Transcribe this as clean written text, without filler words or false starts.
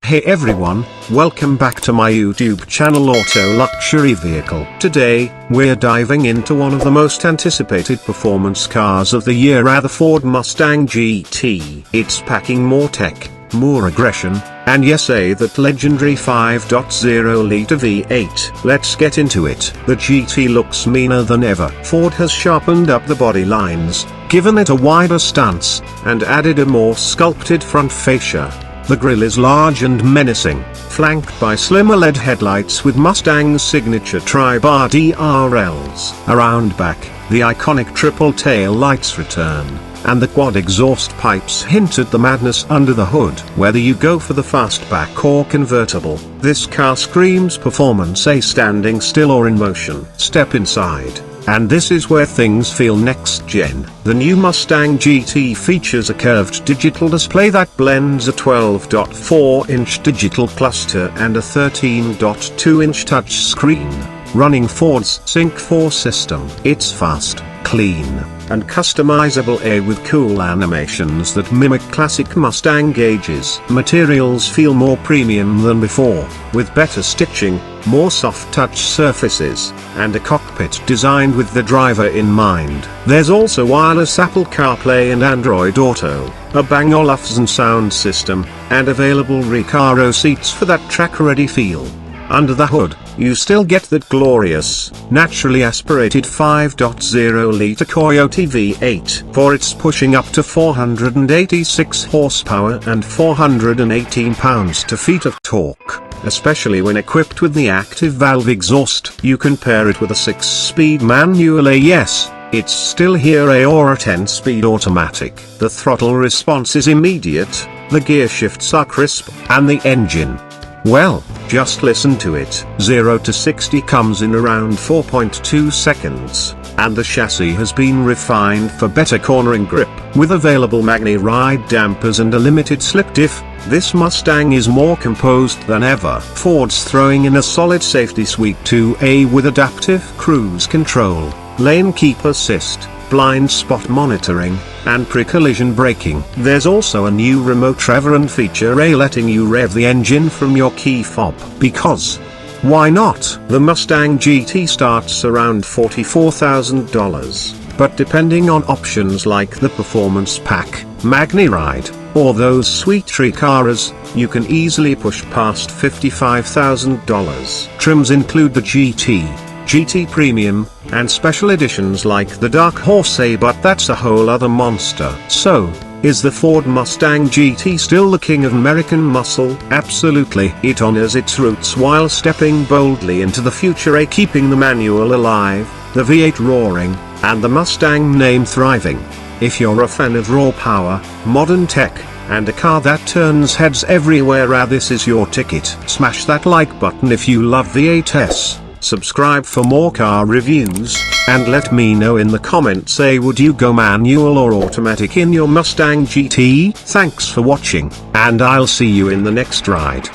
Hey everyone, welcome back to my YouTube channel Auto Luxury Vehicle. Today, we're diving into one of the most anticipated performance cars of the year, the Ford Mustang GT. It's packing more tech, more aggression, and yes, that legendary 5.0-liter V8. Let's get into it. The GT looks meaner than ever. Ford has sharpened up the body lines, given it a wider stance, and added a more sculpted front fascia. The grille is large and menacing, flanked by slimmer LED headlights with Mustang's signature tri-bar DRLs. Around back, the iconic triple tail lights return, and the quad exhaust pipes hint at the madness under the hood. Whether you go for the fastback or convertible, this car screams performance, standing still or in motion. Step inside, and this is where things feel next gen. The new Mustang GT features a curved digital display that blends a 12.4-inch digital cluster and a 13.2-inch touchscreen, running Ford's Sync 4 system. It's fast, clean, and customizable, with cool animations that mimic classic Mustang gauges. Materials feel more premium than before, with better stitching, more soft touch surfaces, and a cockpit designed with the driver in mind. There's also wireless Apple CarPlay and Android Auto, a Bang & Olufsen sound system, and available Recaro seats for that track-ready feel. Under the hood, you still get that glorious, naturally aspirated 5.0-liter Coyote V8. For it's pushing up to 486 horsepower and 418 pounds-feet of torque. Especially when equipped with the active valve exhaust. You can pair it with a 6-speed manual, yes, it's still here, or a 10-speed automatic. The throttle response is immediate, the gear shifts are crisp, and the engine, well, just listen to it. 0 to 60 comes in around 4.2 seconds, and the chassis has been refined for better cornering grip. With available MagneRide dampers and a limited slip diff, this Mustang is more composed than ever. Ford's throwing in a solid safety suite too, with adaptive cruise control, lane keep assist, blind spot monitoring, and pre-collision braking. There's also a new remote rev feature, letting you rev the engine from your key fob. Because why not? The Mustang GT starts around $44,000, but depending on options like the Performance Pack, MagneRide, or those sweet Recaros, you can easily push past $55,000. Trims include the GT, GT Premium, and special editions like the Dark Horse, but that's a whole other monster. So, is the Ford Mustang GT still the king of American muscle? Absolutely. It honors its roots while stepping boldly into the future, keeping the manual alive, the V8 roaring, and the Mustang name thriving. If you're a fan of raw power, modern tech, and a car that turns heads everywhere, this is your ticket. Smash that like button if you love V8s. Subscribe for more car reviews, and let me know in the comments, would you go manual or automatic in your Mustang GT? Thanks for watching, and I'll see you in the next ride.